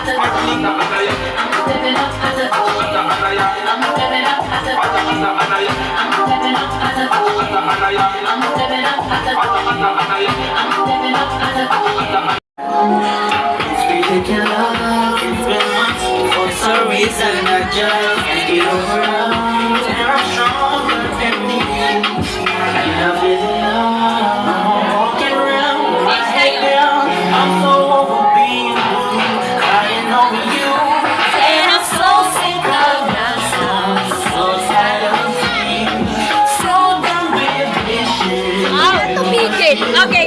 Sparkling. For some reason I just can't get over us. And I'm stronger than me. Enough is enough. I'm walking around with my head down. I'm so over being blue, crying over you. And I'm so sick of myself, so tired of being so done with this shit. Tumigil. Okay.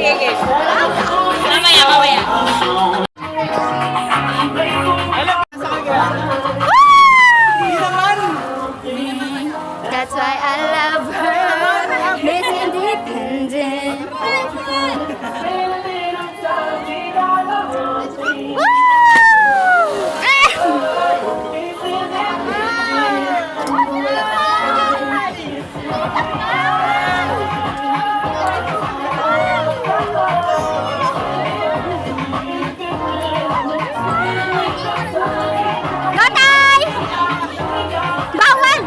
Mamaya. That's why I love her. Miss Independent. Tatay! Bawal!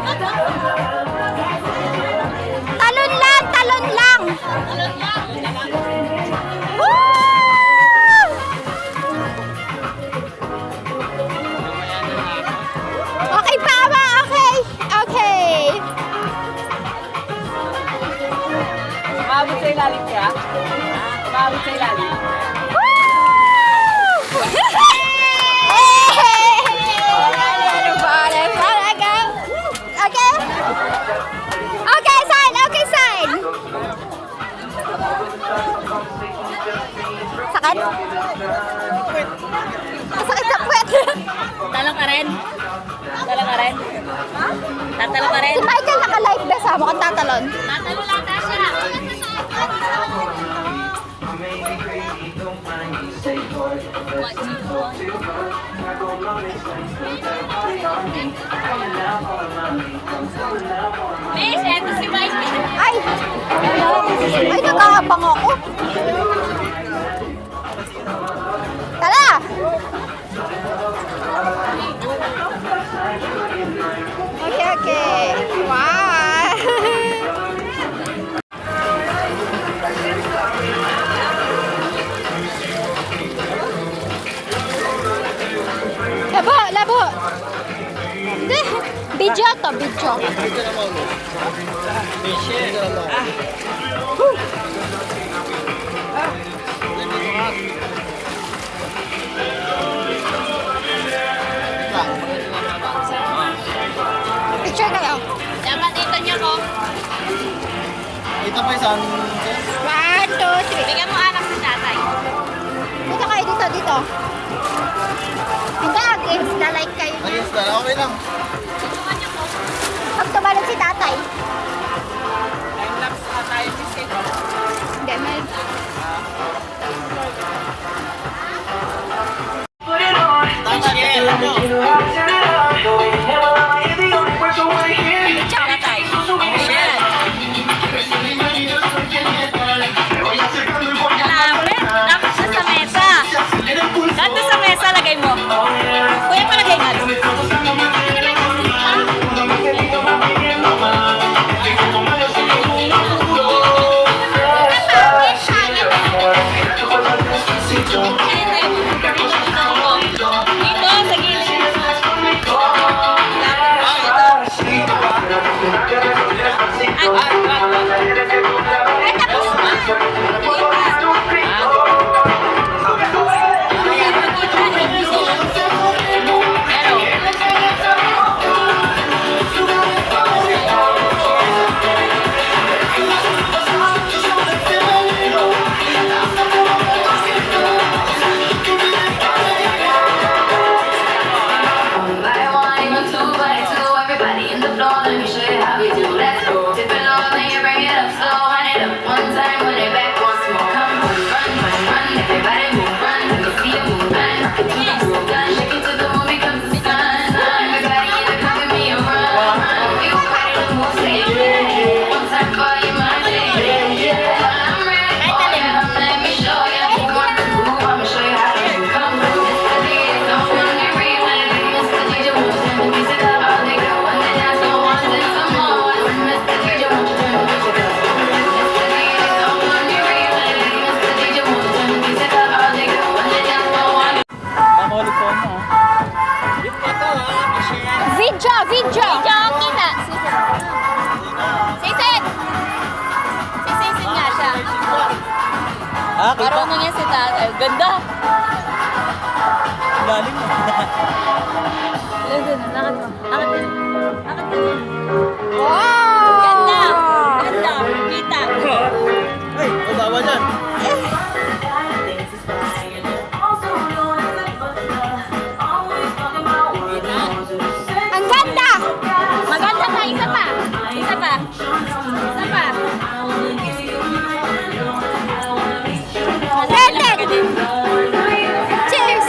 Talon lang! Woo! Okay pa ba? Okay. Maabot sa ilalim ka? Maabot sa ilalim. Okay, sign. Sakit? Masakit sa puwet. Talong ka rin? Tatalo ka rin? Si Michael naka-live best ha, mukhang tatalon. Tatalo lang na siya. Miss, eto si Michael. Ay, nakakabang ako. Tala! Okay. Wow! Labo! Hindi, video to, video. Picture kayo. Dapat dito niya ko. Ito pa isang... 1, 2, 3. Bigyan mo anak si tatay. Dito kayo, dito. Hindi, against the light kayo. Ayos na, okay lang. Pag tumalon si tatay. Time-lapse na tayo, Miss. Hindi, may... Tatay. Ayan. Malapit. Dapat siya sa mesa. Dito sa mesa, lagay mo. Kuya, palagay nga. Video! Video! Video! Kita! Sisid! Sisisid nga siya. Parang niya si tatay. Ganda! Lalim. Lakad mo. Lakad din. Lakad din. Ganda! Ganda! Kita! Ay, bawa dyan. Ang ganda! Maganda pa. Isa pa. Isa pa. Isa pa. Rated! Cheers!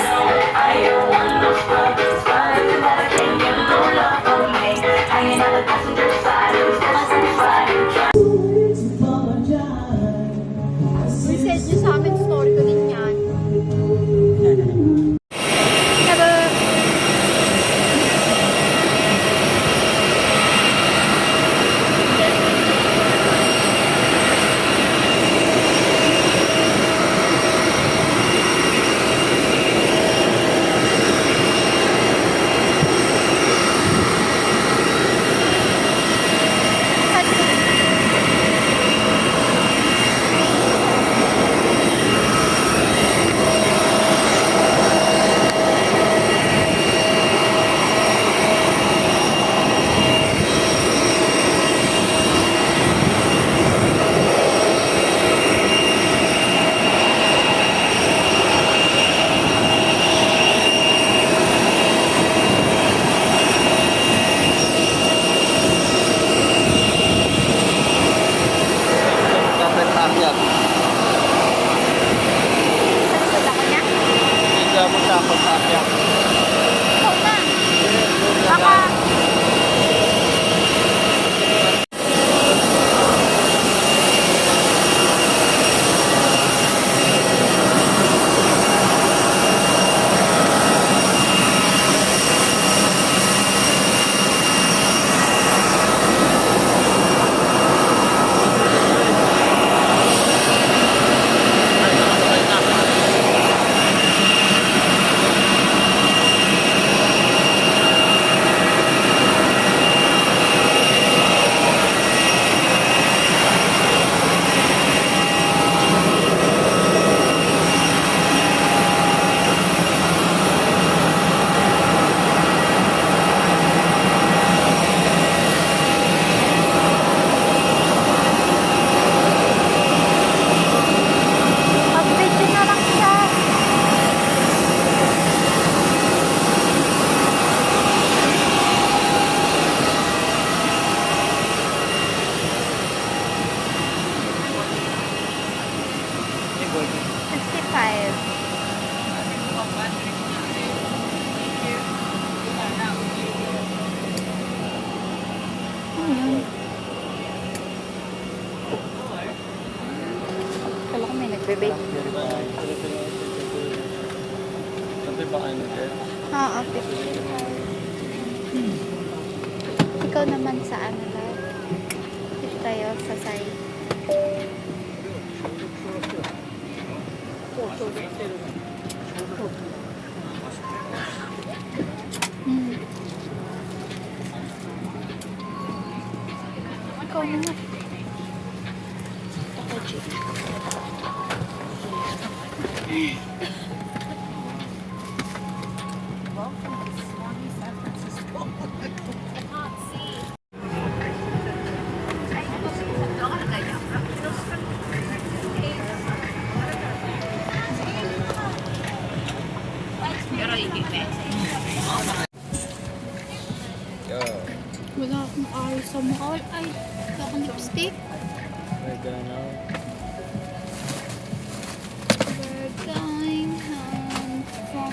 Send nyo sa amin story ko din yan. Hello! Kapit akyat. Salikod ako niya? Hindi mo siya pag-akyat. Ikaw na. Baka... Pag-video na lang siya. $55. Kala ko may nagbe-bake. Sabi ba kayo nag-get? Oo, 55. Ikaw naman sa ano lang. Dito tayo sa side. Ikaw naman. Wala akong ayos sa mukha. Ay, wala akong lipstick. We're going home from